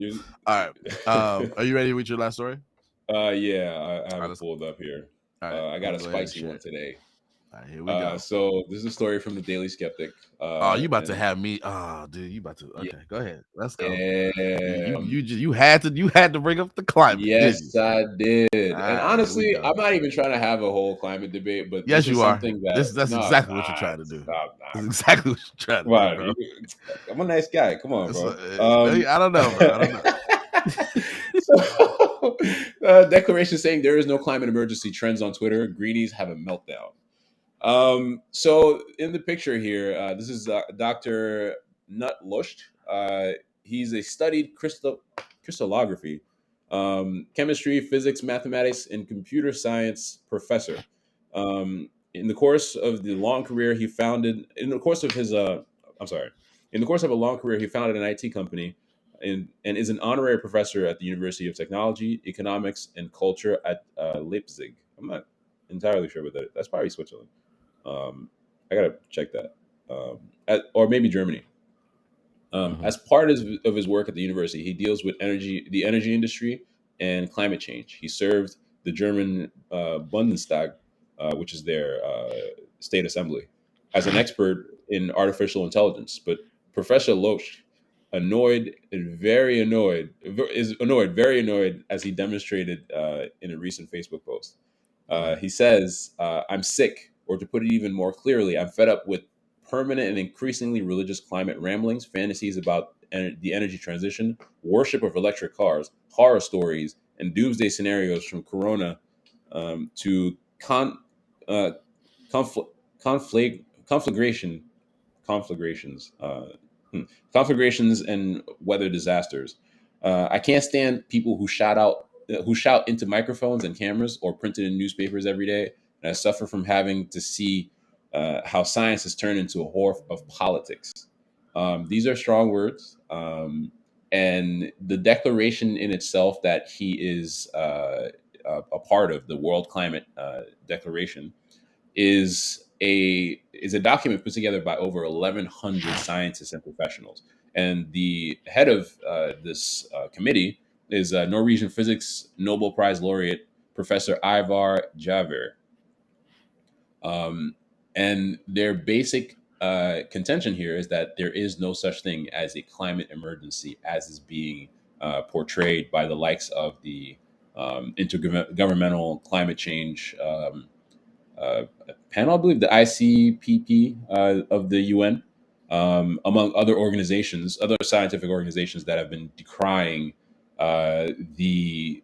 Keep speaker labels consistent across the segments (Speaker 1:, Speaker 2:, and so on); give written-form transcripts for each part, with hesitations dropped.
Speaker 1: All right. Are you ready to read your last story?
Speaker 2: Yeah, I
Speaker 1: All
Speaker 2: have
Speaker 1: right,
Speaker 2: it pulled up here.
Speaker 1: all right.
Speaker 2: I got
Speaker 1: Let's
Speaker 2: a
Speaker 1: go ahead and
Speaker 2: spicy
Speaker 1: share
Speaker 2: one
Speaker 1: it.
Speaker 2: today.
Speaker 1: All right, here we go.
Speaker 2: So this is a story from the Daily Skeptic.
Speaker 1: Oh, you about to
Speaker 2: And
Speaker 1: have me? Oh, dude, you about to?
Speaker 2: yeah,
Speaker 1: Okay, go ahead. Let's go.
Speaker 2: yeah,
Speaker 1: You had to bring up the climate, did you?
Speaker 2: yes, I did.
Speaker 1: All
Speaker 2: And
Speaker 1: right, here we
Speaker 2: honestly,
Speaker 1: go.
Speaker 2: I'm not even trying to have a whole climate debate, but this
Speaker 1: Yes,
Speaker 2: is
Speaker 1: you are.
Speaker 2: something that
Speaker 1: That's
Speaker 2: no, I'm
Speaker 1: exactly what you're
Speaker 2: not.
Speaker 1: trying to do.
Speaker 2: No, I'm
Speaker 1: That's
Speaker 2: not.
Speaker 1: exactly what you're trying to
Speaker 2: Come
Speaker 1: do,
Speaker 2: on,
Speaker 1: bro.
Speaker 2: I'm a nice guy. Come on,
Speaker 1: So,
Speaker 2: bro.
Speaker 1: I don't know, bro. I don't know.
Speaker 2: So, declaration saying there is no climate emergency trends on Twitter. Greenies have a meltdown. So in the picture here, this is Dr. Nut Lusht. He's a studied crystallography, chemistry, physics, mathematics, and computer science professor. In the course of the long career, he founded. In the course of his, I'm sorry, in the course of a long career, he founded an IT company, and is an honorary professor at the University of Technology, Economics, and Culture at Leipzig. I'm not entirely sure what that is. That's probably Switzerland. Um, I gotta check that. Or maybe Germany.
Speaker 1: Mhm.
Speaker 2: As part of his work at the university, he deals with the energy industry, and climate change. He served the German Bundestag, which is their state assembly, as an expert in artificial intelligence. But Professor Loesch, very annoyed, as he demonstrated in a recent Facebook post.
Speaker 1: Right.
Speaker 2: He says, "I'm sick, or to put it even more clearly, I'm fed up with permanent and increasingly religious climate ramblings, fantasies about the energy transition, worship of electric cars, horror stories, and doomsday scenarios from Corona to uh, confl- conflagrations, hmm, conflagrations and weather disasters. I can't stand people who shout into microphones and cameras or printed in newspapers every day, and I suffer from having to see how science has turned into a horror of politics." These are strong words, and the declaration in itself that he is a part of the World Climate Declaration is a document put together by over 1,100 scientists and professionals. And the head of this committee is Norwegian physics Nobel Prize laureate Professor Ivar Javer. Um, and their basic contention here is that there is no such thing as a climate emergency as is being portrayed by the likes of the Intergovernmental Climate Change uh, panel, I believe the ICPP of the UN, among other organizations, other scientific organizations that have been decrying the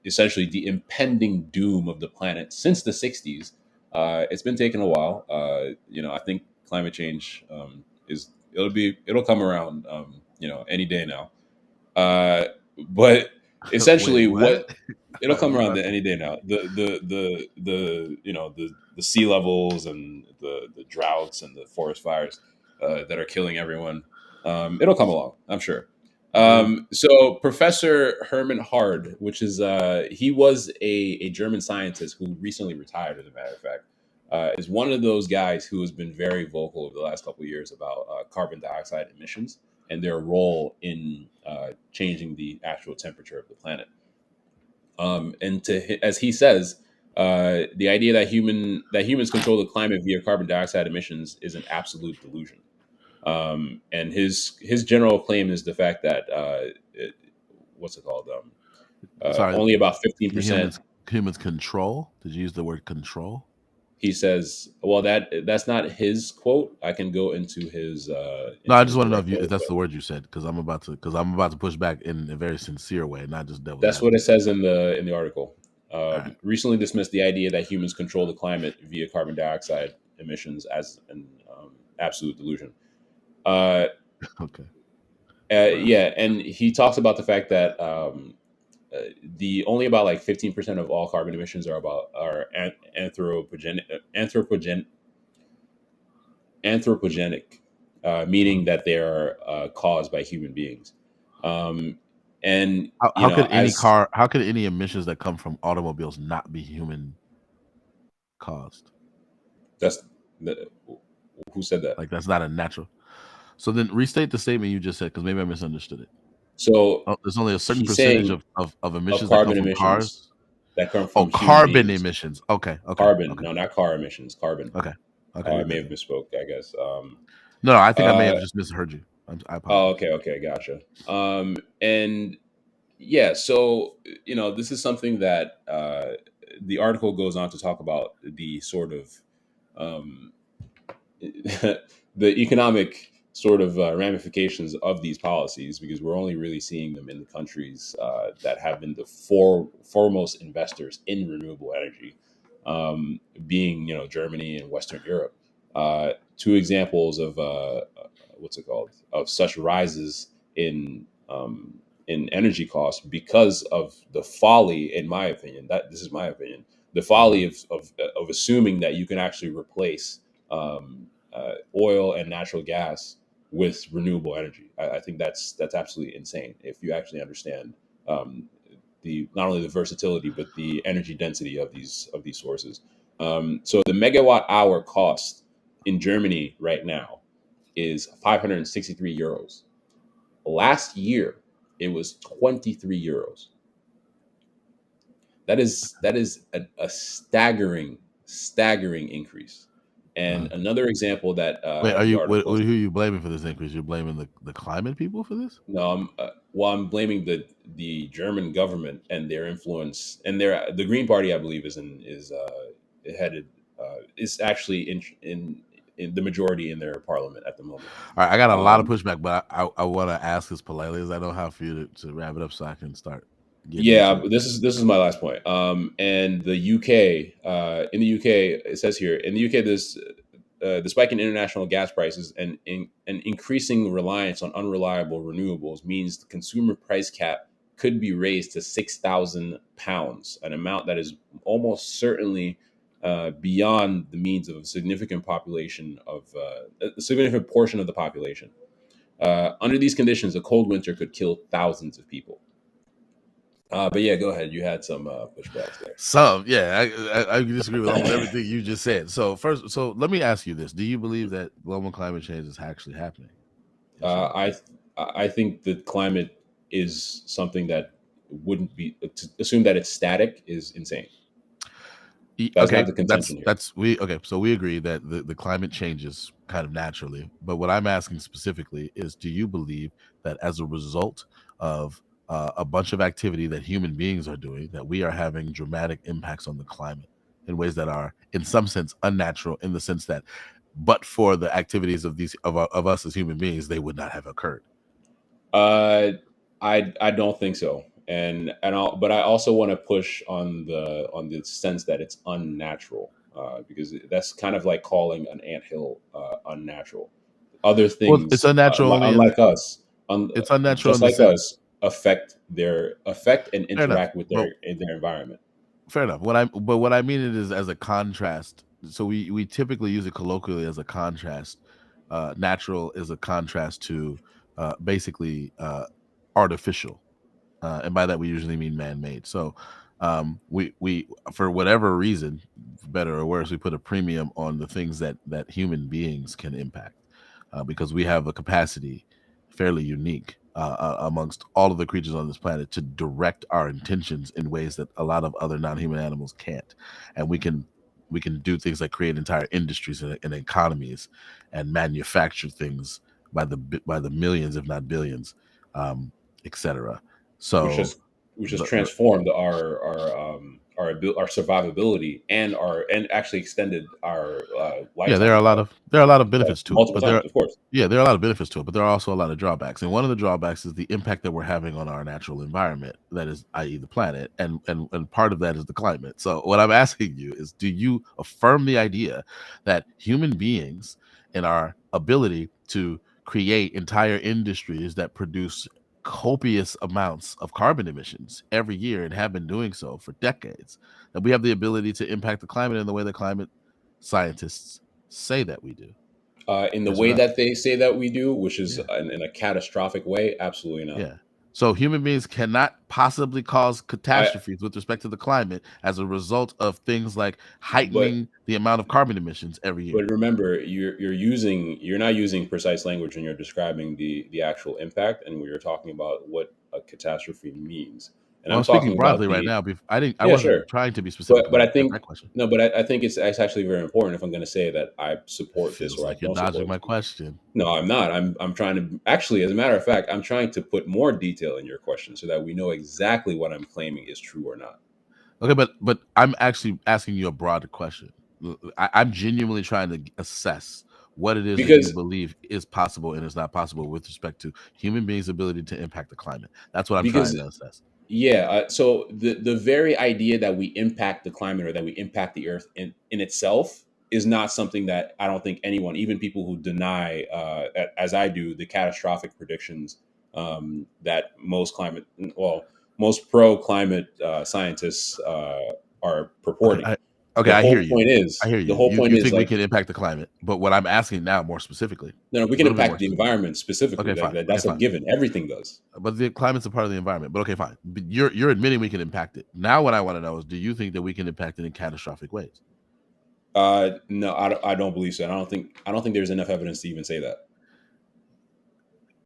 Speaker 2: essentially the impending doom of the planet since the 60s. It's been taking a while. I think climate change it'll come around, any day now. Uh, but
Speaker 1: Wait,
Speaker 2: essentially,
Speaker 1: what?
Speaker 2: what it'll come
Speaker 1: You
Speaker 2: around
Speaker 1: about to?
Speaker 2: any day now. The sea levels and the droughts and the forest fires that are killing everyone. It'll come along, I'm sure.
Speaker 1: Dude.
Speaker 2: So Professor Herman Hard, which is he was a German scientist who recently retired, as a matter of fact, is one of those guys who has been very vocal over the last couple of years about carbon dioxide emissions and their role in changing the actual temperature of the planet. As he says, the idea that humans control the climate via carbon dioxide emissions is an absolute delusion. And his general claim is the fact that what's it called?
Speaker 1: Sorry,
Speaker 2: Only about 15%.
Speaker 1: humans control. Did you use the word control?
Speaker 2: He says, well, that's not his quote. I can go
Speaker 1: No, I
Speaker 2: into
Speaker 1: just
Speaker 2: his
Speaker 1: want to know
Speaker 2: direct
Speaker 1: if
Speaker 2: quote,
Speaker 1: that's
Speaker 2: but
Speaker 1: the word you said, because I'm about to push back in a very sincere way, not just devil's
Speaker 2: that's what it
Speaker 1: advocate.
Speaker 2: says in the article.
Speaker 1: All right.
Speaker 2: Recently dismissed the idea that humans control the climate via carbon dioxide emissions as an absolute delusion. Uh,
Speaker 1: Okay. Wow.
Speaker 2: yeah, and he talks about the fact that the only about like 15% of all carbon emissions are anthropogenic, meaning
Speaker 1: Mhm.
Speaker 2: that they are caused by human beings. Um, and
Speaker 1: How could
Speaker 2: as
Speaker 1: how could any emissions that come from automobiles not be human caused?
Speaker 2: that's the, who said that?
Speaker 1: Like that's not a natural. So then restate the statement you just said, because maybe I misunderstood it.
Speaker 2: So
Speaker 1: Oh, there's only a certain
Speaker 2: he's
Speaker 1: percentage
Speaker 2: saying
Speaker 1: of
Speaker 2: of
Speaker 1: emissions that come
Speaker 2: carbon
Speaker 1: from
Speaker 2: emissions
Speaker 1: cars.
Speaker 2: that come
Speaker 1: Oh,
Speaker 2: from human
Speaker 1: carbon
Speaker 2: beings.
Speaker 1: emissions. Okay, okay,
Speaker 2: Carbon,
Speaker 1: okay,
Speaker 2: no, not car emissions. Carbon.
Speaker 1: okay, okay.
Speaker 2: I
Speaker 1: You're
Speaker 2: may
Speaker 1: good
Speaker 2: have
Speaker 1: then.
Speaker 2: misspoke. I guess.
Speaker 1: No, I think I may
Speaker 2: Uh,
Speaker 1: have just misheard you. I
Speaker 2: oh,
Speaker 1: apologize.
Speaker 2: okay, gotcha. And yeah, so this is something that the article goes on to talk about the sort of um, the economic sort of ramifications of these policies, because we're only really seeing them in the countries that have been the foremost investors in renewable energy, being Germany and Western Europe. Two examples of what's it called, of such rises in energy costs because of the folly, in my opinion, that this is my opinion, the folly of assuming that you can actually replace oil and natural gas with renewable energy. I think that's absolutely insane if you actually understand um, the not only the versatility but the energy density of these sources. So the megawatt hour cost in Germany right now is 563 euros. Last year it was 23 euros. That is a staggering increase. And
Speaker 1: Uh,
Speaker 2: another example that
Speaker 1: Wait, are
Speaker 2: the
Speaker 1: you
Speaker 2: article
Speaker 1: who are you blaming for this increase? You're blaming the climate people for this?
Speaker 2: no, I'm blaming the German government and their influence, and the Green Party, I believe, is headed is actually in the majority in their parliament at the moment.
Speaker 1: All right, I got a lot of
Speaker 2: Um,
Speaker 1: pushback, but I want to ask as politely as I know how for you to wrap it up so I can start getting
Speaker 2: Yeah,
Speaker 1: into it.
Speaker 2: this is my last point. And the UK, in the UK, it says here in the UK, this the spike in international gas prices and an increasing reliance on unreliable renewables means the consumer price cap could be raised to £6,000, an amount that is almost certainly beyond the means of a significant population of a significant portion of the population. Under these conditions, a cold winter could kill thousands of people. But yeah, go ahead. You had some pushbacks there.
Speaker 1: Some, yeah, I disagree with almost everything you just said. So first, so let me ask you this: do you believe that global climate change is actually happening? Yes or no?
Speaker 2: uh, I think the climate is something that wouldn't be to assume that it's static is insane. That's not
Speaker 1: Okay,
Speaker 2: the contention here.
Speaker 1: okay. So we agree that the climate changes kind of naturally. But what I'm asking specifically is, do you believe that as a result of a bunch of activity that human beings are doing, that we are having dramatic impacts on the climate in ways that are, in some sense, unnatural, in the sense that, but for the activities of these of us as human beings, they would not have occurred.
Speaker 2: Uh, I don't think so, but I also want to push on the sense that it's unnatural, because that's kind of like calling an anthill unnatural. Other
Speaker 1: Well, it's
Speaker 2: things,
Speaker 1: unnatural only in
Speaker 2: unlike us,
Speaker 1: it's unnatural
Speaker 2: just
Speaker 1: in the
Speaker 2: like
Speaker 1: sense.
Speaker 2: us, affect and
Speaker 1: Fair enough,
Speaker 2: interact with
Speaker 1: but
Speaker 2: their environment.
Speaker 1: fair enough. What I mean it is as a contrast. So we typically use it colloquially as a contrast. Natural is a contrast to basically artificial, and by that we usually mean man-made. So we for whatever reason, better or worse, we put a premium on the things that human beings can impact, because we have a capacity fairly unique amongst all of the creatures on this planet to direct our intentions in ways that a lot of other non-human animals can't, and we can do things like create entire industries and economies and manufacture things by the millions, if not billions, etc.
Speaker 2: which
Speaker 1: So
Speaker 2: has which has
Speaker 1: the
Speaker 2: transformed our survivability and actually extended our
Speaker 1: yeah,
Speaker 2: lifetime
Speaker 1: there are a lot of benefits to it,
Speaker 2: multiple
Speaker 1: but
Speaker 2: times, of course.
Speaker 1: there are a lot of benefits to it, but there are also a lot of drawbacks. And one of the drawbacks is the impact that we're having on our natural environment, that is, i.e., the planet, and part of that is the climate. So what I'm asking you is, do you affirm the idea that human beings and our ability to create entire industries that produce copious amounts of carbon emissions every year and have been doing so for decades, that we have the ability to impact the climate in the way that climate scientists say that we do?
Speaker 2: In the
Speaker 1: Yes or
Speaker 2: way
Speaker 1: no?
Speaker 2: that they say that we do, which is
Speaker 1: Yeah,
Speaker 2: in a catastrophic way, absolutely not.
Speaker 1: yeah. So human beings cannot possibly cause
Speaker 2: I
Speaker 1: catastrophes with respect to the climate as a result of things like
Speaker 2: but
Speaker 1: heightening the amount of carbon emissions every year.
Speaker 2: but remember, you're not using precise language when you're describing the actual impact, and we are talking about what a catastrophe means. And
Speaker 1: Well,
Speaker 2: I'm
Speaker 1: I'm speaking
Speaker 2: talking about
Speaker 1: broadly right
Speaker 2: the
Speaker 1: now. I
Speaker 2: yeah,
Speaker 1: wasn't
Speaker 2: sure.
Speaker 1: trying to be specific
Speaker 2: But I
Speaker 1: about
Speaker 2: think
Speaker 1: that question.
Speaker 2: no, but I think it's actually very important if I'm going to say that I
Speaker 1: It
Speaker 2: support this
Speaker 1: feels
Speaker 2: or I
Speaker 1: like you're
Speaker 2: don't
Speaker 1: dodging
Speaker 2: support
Speaker 1: my
Speaker 2: this.
Speaker 1: question.
Speaker 2: No, I'm not. I'm trying to actually, as a matter of fact, I'm trying to put more detail in your question so that we know exactly what I'm claiming is true or not.
Speaker 1: Okay, but I'm actually asking you a broader question. I'm genuinely trying to assess what it is that you
Speaker 2: Because
Speaker 1: believe is possible and is not possible with respect to human beings' ability to impact the climate. That's what I'm trying
Speaker 2: because
Speaker 1: to assess.
Speaker 2: yeah, so the very idea that we impact the climate or that we impact the earth in itself is not something that I don't think anyone, even people who deny, as I do, the catastrophic predictions that most pro climate scientists are
Speaker 1: Okay,
Speaker 2: purporting.
Speaker 1: okay, I hear you. I hear
Speaker 2: The
Speaker 1: you.
Speaker 2: whole point
Speaker 1: You
Speaker 2: is
Speaker 1: think we
Speaker 2: like,
Speaker 1: can impact the climate, but what I'm asking now, more specifically,
Speaker 2: no, we
Speaker 1: a
Speaker 2: can
Speaker 1: little bit more
Speaker 2: impact the
Speaker 1: specific.
Speaker 2: environment specifically.
Speaker 1: Okay,
Speaker 2: Like
Speaker 1: fine.
Speaker 2: that,
Speaker 1: Okay,
Speaker 2: that's a
Speaker 1: fine.
Speaker 2: given. Everything does.
Speaker 1: But the climate's a part of the environment. But okay, fine. But you're admitting we can impact it. Now, what I want to know is, do you think that we can impact it in catastrophic ways?
Speaker 2: No, I don't believe so. I don't think there's enough evidence to even say that.